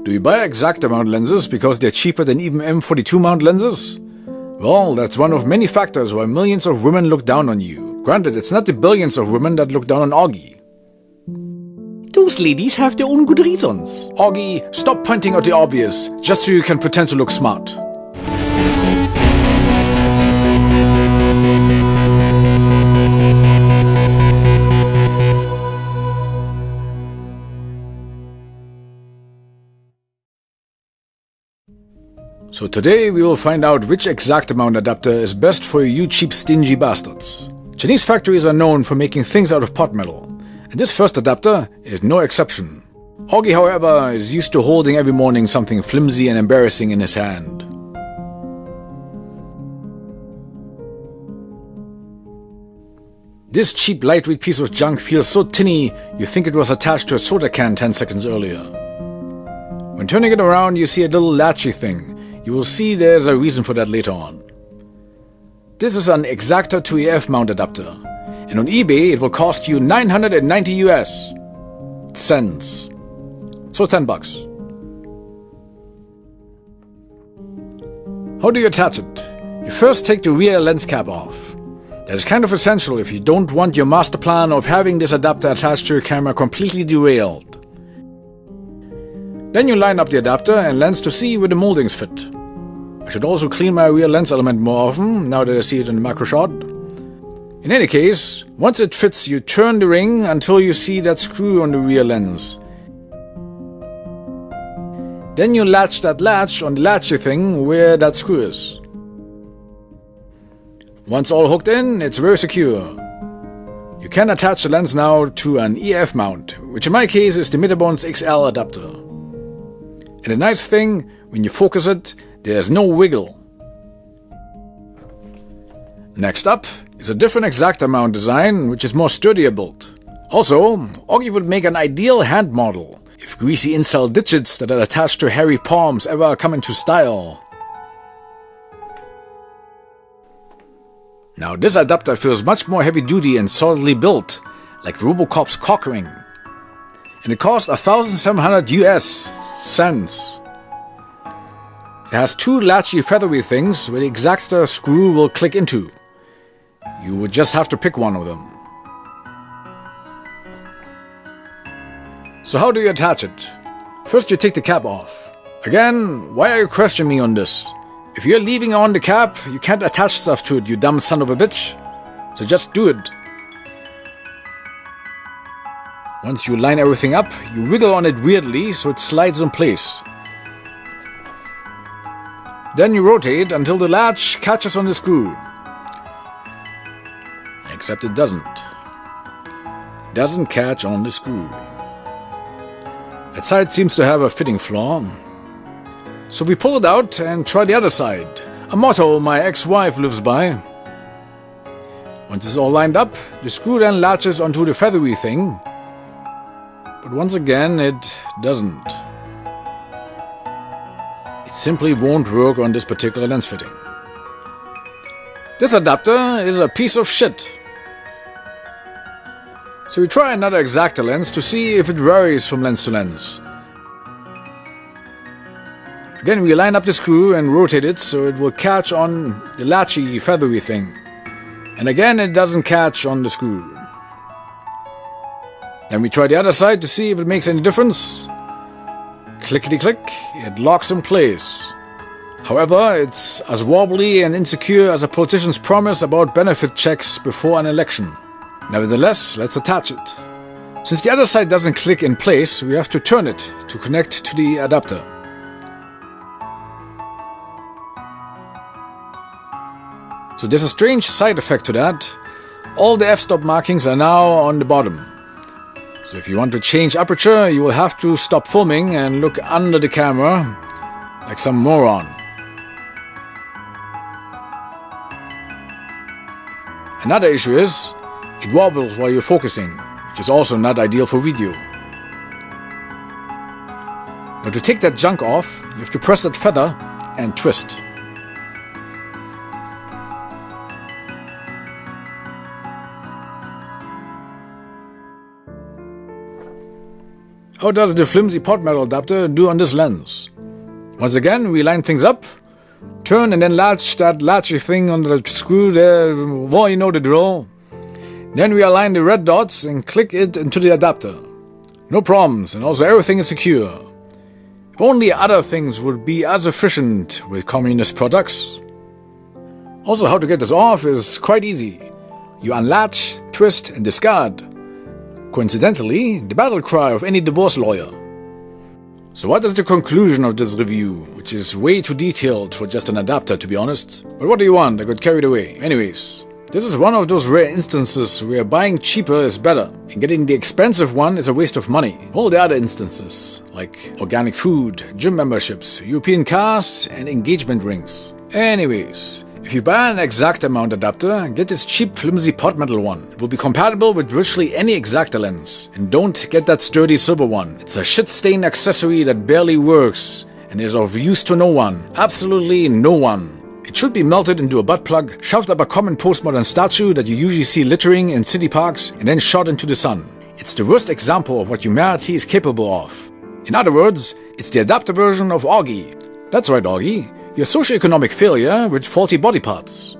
Do you buy Exakta mount lenses because they're cheaper than even M42 mount lenses? Well, that's one of many factors why millions of women look down on you. Granted, it's not the billions of women that look down on Augie. Those ladies have their own good reasons. Augie, stop pointing out the obvious, just so you can pretend to look smart. So today we will find out which Exakta mount adapter is best for you cheap stingy bastards. Chinese factories are known for making things out of pot metal, and this first adapter is no exception. Augie, however, is used to holding every morning something flimsy and embarrassing in his hand. This cheap lightweight piece of junk feels so tinny you think it was attached to a soda can 10 seconds earlier. When turning it around you see a little latchy thing. You will see there's a reason for that later on. This is an Exakta-EF mount adapter, and on eBay it will cost you 990 US cents. So $10. How do you attach it? You first take the rear lens cap off. That is kind of essential if you don't want your master plan of having this adapter attached to your camera completely derailed. Then you line up the adapter and lens to see where the moldings fit. I should also clean my rear lens element more often, now that I see it in the macro shot. In any case, once it fits, you turn the ring until you see that screw on the rear lens. Then you latch that latch on the latchy thing where that screw is. Once all hooked in, it's very secure. You can attach the lens now to an EF mount, which in my case is the Metabones XL adapter. And the nice thing, when you focus it, there's no wiggle. Next up is a different Exakta mount design, which is more sturdier built. Also, Augie would make an ideal hand model, if greasy incel digits that are attached to hairy palms ever come into style. Now this adapter feels much more heavy duty and solidly built, like Robocop's cock ring. And it cost 1,700 US cents. It has two latchy feathery things where the Exakta screw will click into. You would just have to pick one of them. So how do you attach it? First you take the cap off. Again, why are you questioning me on this? If you're leaving on the cap, you can't attach stuff to it, you dumb son of a bitch. So just do it. Once you line everything up, you wiggle on it weirdly so it slides in place. Then you rotate until the latch catches on the screw. Except it doesn't. It doesn't catch on the screw. That side seems to have a fitting flaw. So we pull it out and try the other side, a motto my ex-wife lives by. Once it's all lined up, the screw then latches onto the feathery thing. But once again, it doesn't. It simply won't work on this particular lens fitting. This adapter is a piece of shit. So we try another Exakta lens to see if it varies from lens to lens. Again we line up the screw and rotate it so it will catch on the latchy feathery thing. And again it doesn't catch on the screw. Then we try the other side to see if it makes any difference. Clickety click, it locks in place. However, it's as wobbly and insecure as a politician's promise about benefit checks before an election. Nevertheless, let's attach it. Since the other side doesn't click in place, we have to turn it to connect to the adapter. So there's a strange side effect to that. All the f-stop markings are now on the bottom. So if you want to change aperture, you will have to stop filming and look under the camera like some moron. Another issue is, it wobbles while you're focusing, which is also not ideal for video. Now to take that junk off, you have to press that feather and twist. How does the flimsy pot metal adapter do on this lens? Once again, we line things up, turn and then latch that latchy thing on the screw there, well, you know the drill. Then we align the red dots and click it into the adapter. No problems, and also everything is secure. If only other things would be as efficient with communist products. Also, how to get this off is quite easy. You unlatch, twist, and discard. Coincidentally, the battle cry of any divorce lawyer. So what is the conclusion of this review, which is way too detailed for just an adapter, to be honest? But what do you want? I got carried away. Anyways, this is one of those rare instances where buying cheaper is better, and getting the expensive one is a waste of money. All the other instances, like organic food, gym memberships, European cars, and engagement rings. Anyways, if you buy an Exakta mount adapter, get this cheap flimsy pot metal one. It will be compatible with virtually any Exakta lens. And don't get that sturdy silver one. It's a shit-stained accessory that barely works and is of use to no one. Absolutely no one. It should be melted into a butt plug, shoved up a common postmodern statue that you usually see littering in city parks, and then shot into the sun. It's the worst example of what humanity is capable of. In other words, it's the adapter version of Augie. That's right, Augie. Your socioeconomic failure with faulty body parts.